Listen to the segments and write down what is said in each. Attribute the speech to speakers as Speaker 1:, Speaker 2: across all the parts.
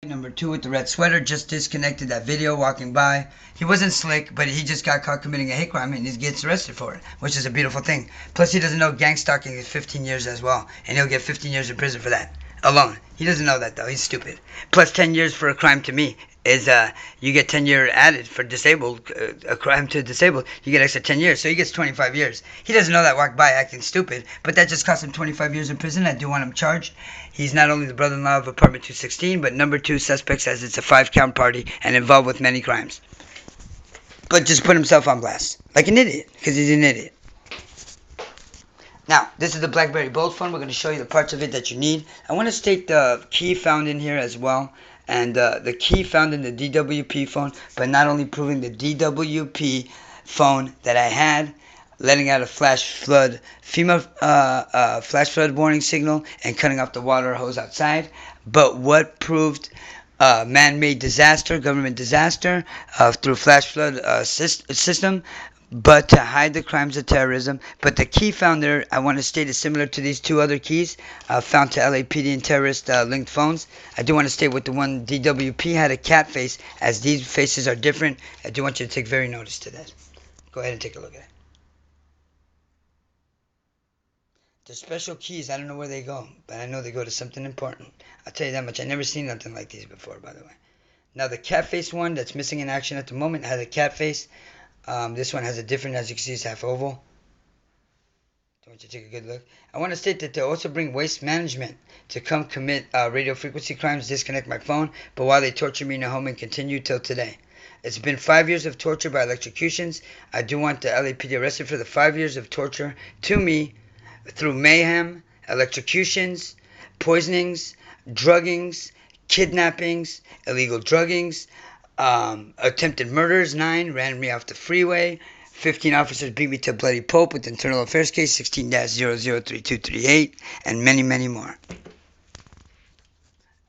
Speaker 1: Number 2 with the red sweater just disconnected that video walking by. He wasn't slick, but he just got caught committing a hate crime and he gets arrested for it, which is a beautiful thing. Plus, he doesn't know gang stalking is 15 years as well, and he'll get 15 years in prison for that alone. He doesn't know that though. He's stupid. Plus, 10 years for a crime to me is you get 10 year added for disabled, a crime to disabled, you get extra 10 years, so he gets 25 years. He doesn't know that, walked by acting stupid, but that just cost him 25 years in prison. I do want him charged. He's not only the brother-in-law of apartment 216, but number 2 suspect says it's a 5-count party and involved with many crimes. But just put himself on blast like an idiot, because he's an idiot. Now, this is the BlackBerry Bold phone. We're going to show you the parts of it that you need. I want to state the key found in here as well, and the key found in the DWP phone, but not only proving the DWP phone that I had, letting out a flash flood, flash flood warning signal, and cutting off the water hose outside, but what proved man-made disaster, government disaster, through flash flood system, but to hide the crimes of terrorism. But the key found there, I want to state, is similar to these 2 other keys found to LAPD and terrorist linked phones. I do want to state with the one DWP had a cat face, as these faces are different. I do want you to take very notice to that. Go ahead and take a look at it. The special keys, I don't know where they go, but I know they go to something important. I'll tell you that much. I've never seen nothing like these before, by the way. Now, the cat face one that's missing in action at the moment has a cat face. This one has a different, as you can see, it's half oval. I want you to take a good look. I want to state that they also bring waste management to come commit radio frequency crimes, disconnect my phone, but while they torture me in a home and continue till today. It's been 5 years of torture by electrocutions. I do want the LAPD arrested for the 5 years of torture to me through mayhem, electrocutions, poisonings, druggings, kidnappings, illegal druggings, attempted murders, 9, ran me off the freeway, 15 officers beat me to bloody pulp with internal affairs case 16-003238, and many, many more.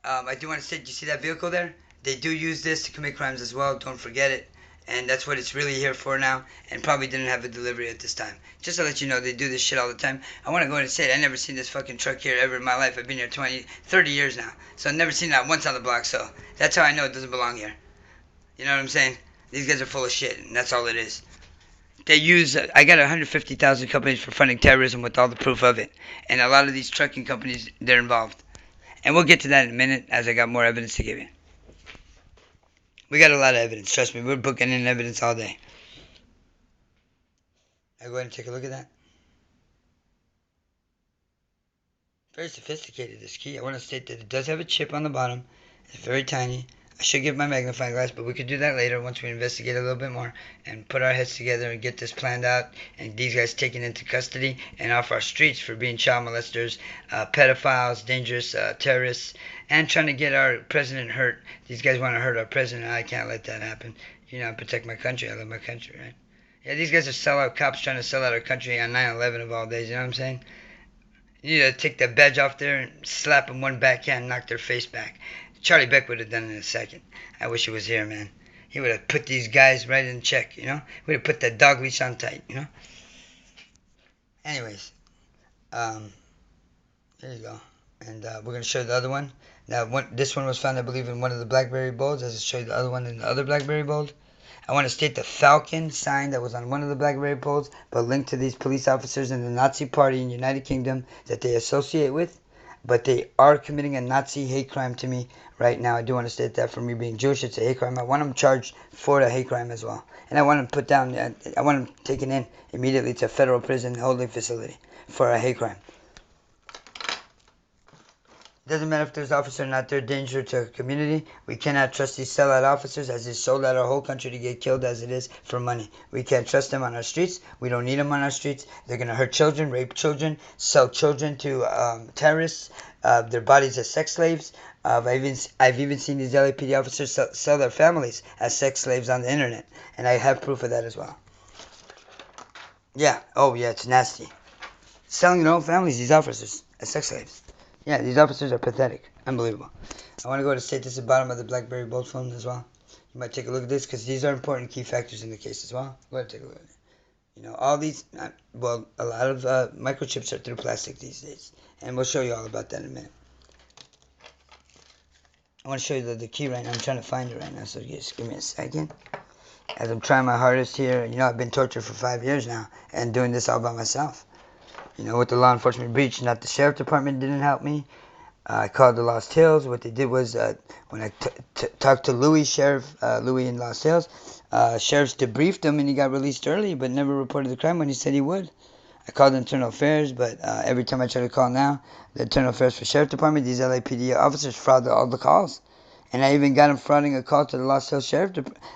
Speaker 1: I do want to say, do you see that vehicle there? They do use this to commit crimes as well, don't forget it. And that's what it's really here for now, and probably didn't have a delivery at this time. Just to let you know, they do this shit all the time. I want to go ahead and say it. I've never seen this fucking truck here ever in my life. I've been here 30 years now. So I've never seen that once on the block, so that's how I know it doesn't belong here. You know what I'm saying? These guys are full of shit, and that's all it is. They use, I got 150,000 companies for funding terrorism with all the proof of it. And a lot of these trucking companies, they're involved. And we'll get to that in a minute as I got more evidence to give you. We got a lot of evidence, trust me. We're booking in evidence all day. I'll go ahead and take a look at that. Very sophisticated, this key. I want to state that it does have a chip on the bottom. It's very tiny. I should get my magnifying glass, but we could do that later once we investigate a little bit more and put our heads together and get this planned out and these guys taken into custody and off our streets for being child molesters, pedophiles, dangerous terrorists, and trying to get our president hurt. These guys want to hurt our president, and I can't let that happen. You know, I protect my country. I love my country, right? Yeah, these guys are sellout cops trying to sell out our country on 9/11 of all days, you know what I'm saying? You need to take that badge off there and slap them one backhand and knock their face back. Charlie Beck would have done it in a second. I wish he was here, man. He would have put these guys right in check, you know? He would have put that dog leash on tight, you know? Anyways, there you go. And we're going to show you the other one. Now, this one was found, I believe, in one of the BlackBerry Bolds. As I show you the other one in the other BlackBerry Bold. I want to state the Falcon sign that was on one of the BlackBerry Bolds, but linked to these police officers in the Nazi Party in the United Kingdom that they associate with. But they are committing a Nazi hate crime to me right now. I do want to state that for me being Jewish, it's a hate crime. I want them charged for the hate crime as well. And I want them put down, I want them taken in immediately to a federal prison holding facility for a hate crime. Doesn't matter if there's officer or not, they're a danger to our community. We cannot trust these sellout officers as they sold out our whole country to get killed as it is for money. We can't trust them on our streets. We don't need them on our streets. They're going to hurt children, rape children, sell children to terrorists, their bodies as sex slaves. I've even seen these LAPD officers sell their families as sex slaves on the internet. And I have proof of that as well. Yeah, oh yeah, it's nasty. Selling their own families, these officers, as sex slaves. Yeah, these officers are pathetic. Unbelievable. I want to go to state this at the bottom of the BlackBerry Bold phone as well. You might take a look at this because these are important key factors in the case as well. Go ahead and take a look at it. You know, all these, well, a lot of microchips are through plastic these days. And we'll show you all about that in a minute. I want to show you the key right now. I'm trying to find it right now, so just give me a second. As I'm trying my hardest here, I've been tortured for 5 years now, and doing this all by myself. With the law enforcement breach, not the sheriff department didn't help me. I called the Lost Hills. What they did was, when I talked to Louis in Lost Hills, sheriffs debriefed him and he got released early, but never reported the crime when he said he would. I called Internal Affairs, but every time I try to call now, the Internal Affairs for Sheriff Department, these LAPD officers fraud all the calls. And I even got them frauding a call to the Lost Hills Sheriff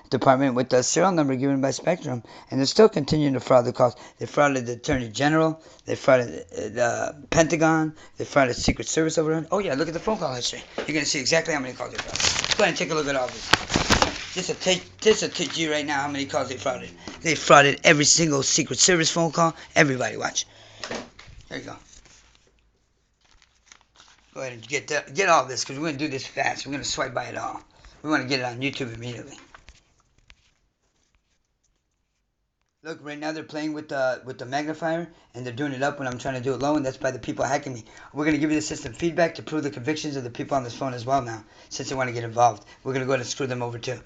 Speaker 1: Department with the serial number given by Spectrum. And they're still continuing to fraud the calls. They frauded the Attorney General. They frauded the Pentagon. They frauded Secret Service over there. Oh, yeah, look at the phone call history. You're going to see exactly how many calls they frauded. Go ahead and take a look at all this. Just to teach you right now how many calls they frauded. They frauded every single Secret Service phone call. Everybody, watch. There you go. Go ahead and get all this, because we're going to do this fast. We're going to swipe by it all. We want to get it on YouTube immediately. Look, right now they're playing with the magnifier, and they're doing it up when I'm trying to do it low, and that's by the people hacking me. We're going to give you the system feedback to prove the convictions of the people on this phone as well now, since they want to get involved. We're going to go ahead and screw them over too.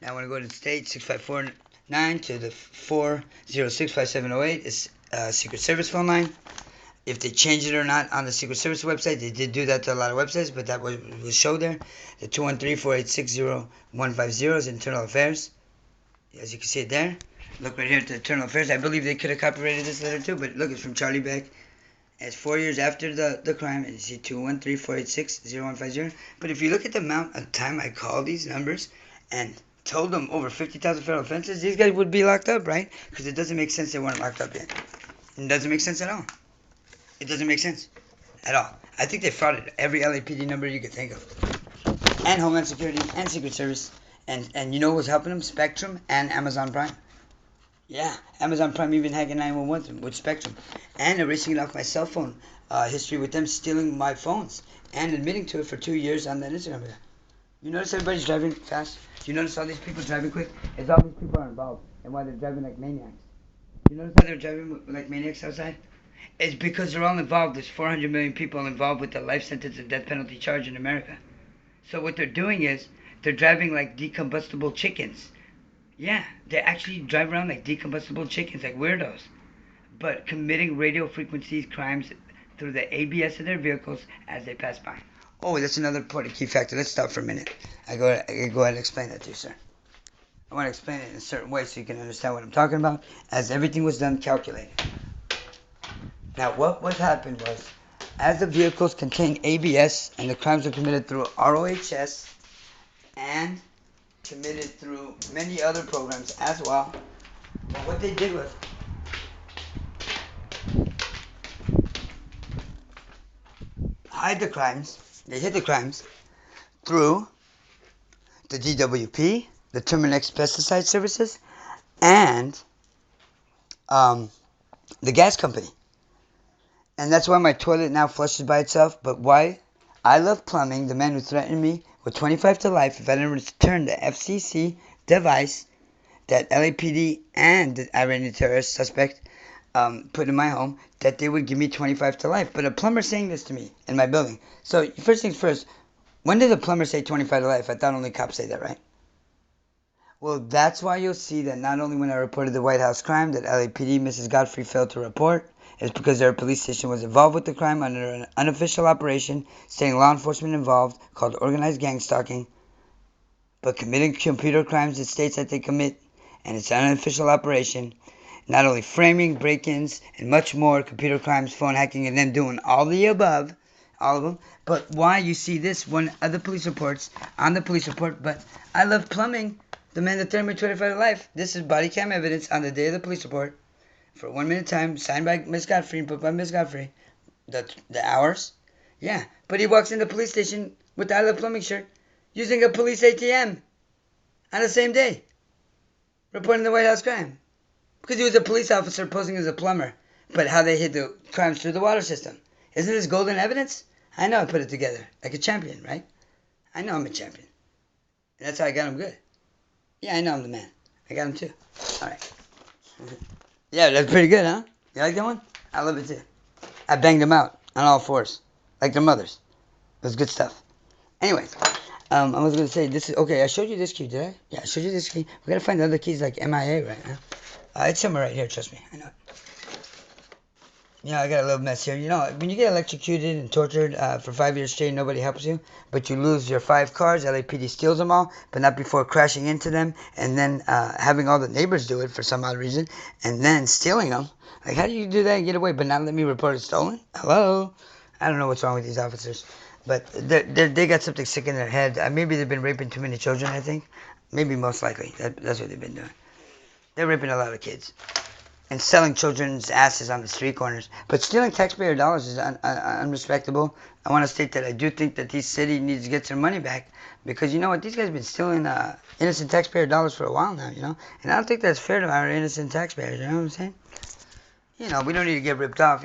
Speaker 1: Now I want to go to the state 6549 to the 4065708. It's Secret Service phone line. If they changed it or not on the Secret Service website, they did do that to a lot of websites, but that was showed there. The 213-486-0150 is Internal Affairs. As you can see it there. Look right here at the Internal Affairs. I believe they could have copyrighted this letter too, but look, it's from Charlie Beck. It's 4 years after the crime, and you see 213-486-0150. But if you look at the amount of time I called these numbers and told them over 50,000 federal offenses, these guys would be locked up, right? Because it doesn't make sense they weren't locked up yet. It doesn't make sense at all. It doesn't make sense at all. I think they frauded every LAPD number you could think of. And Homeland Security and Secret Service. And you know what's helping them? Spectrum and Amazon Prime. Yeah, Amazon Prime even hacking 911 with Spectrum. And erasing it off my cell phone history with them stealing my phones. And admitting to it for 2 years on that Instagram video. You notice everybody's driving fast? You notice all these people driving quick? It's all these people are involved. And why they're driving like maniacs. You notice how they're driving like maniacs outside? It's because they're all involved. There's 400 million people involved with the life sentence and death penalty charge in America. So what they're doing is they're driving like decombustible chickens. Yeah, they actually drive around like decombustible chickens, like weirdos. But committing radio frequency crimes through the ABS of their vehicles as they pass by. Oh, that's another important key factor. Let's stop for a minute. I go ahead and explain that to you, sir. I want to explain it in a certain way so you can understand what I'm talking about, as everything was done calculated. Now, what happened was, as the vehicles contained ABS and the crimes were committed through ROHS and committed through many other programs as well, but what they did was hide the crimes. They hid the crimes through the DWP, the Terminix Pesticide Services, and the gas company. And that's why my toilet now flushes by itself. But why? I Love Plumbing, the man who threatened me with 25 to life if I didn't return the FCC device that LAPD and the Iranian terrorist suspect put in my home, that they would give me 25 to life. But a plumber saying this to me in my building. So first things first, when did the plumber say 25 to life? I thought only cops say that, right? Well, that's why you'll see that not only when I reported the White House crime that LAPD Mrs. Godfrey failed to report, it's because their police station was involved with the crime under an unofficial operation, saying law enforcement involved, called organized gang stalking, but committing computer crimes in states that they commit, and it's an unofficial operation, not only framing, break-ins, and much more, computer crimes, phone hacking, and then doing all the above, all of them. But why you see this one other police reports on the police report, but I Love Plumbing, the man that threatened me 25 to life. This is body cam evidence on the day of the police report for 1 minute time, signed by Miss Godfrey and put by Miss Godfrey. The hours, yeah. But he walks in the police station with the I Love Plumbing shirt, using a police ATM on the same day, reporting the White House crime. Because he was a police officer posing as a plumber. But how they hid the crimes through the water system. Isn't this golden evidence? I know I put it together. Like a champion, right? I know I'm a champion. And that's how I got him good. Yeah, I know I'm the man. I got him too. Alright. Yeah, that's pretty good, huh? You like that one? I love it too. I banged them out on all fours, like their mothers. It was good stuff. Anyways, I was gonna say this is okay. I showed you this key, did I? Yeah, I showed you this key. We gotta find the other keys like MIA right now. It's somewhere right here. Trust me, I know it. I got a little mess here. When you get electrocuted and tortured for 5 years straight, nobody helps you, but you lose your 5 cars. LAPD steals them all, but not before crashing into them, and then having all the neighbors do it for some odd reason, and then stealing them. Like, how do you do that and get away, but not let me report it stolen? Hello? I don't know what's wrong with these officers, but they got something sick in their head. Maybe they've been raping too many children, I think. Maybe most likely. That's what they've been doing. They're raping a lot of kids and selling children's asses on the street corners. But stealing taxpayer dollars is unrespectable. I want to state that I do think that this city needs to get their money back because you know what? These guys have been stealing innocent taxpayer dollars for a while now, And I don't think that's fair to our innocent taxpayers, you know what I'm saying? We don't need to get ripped off,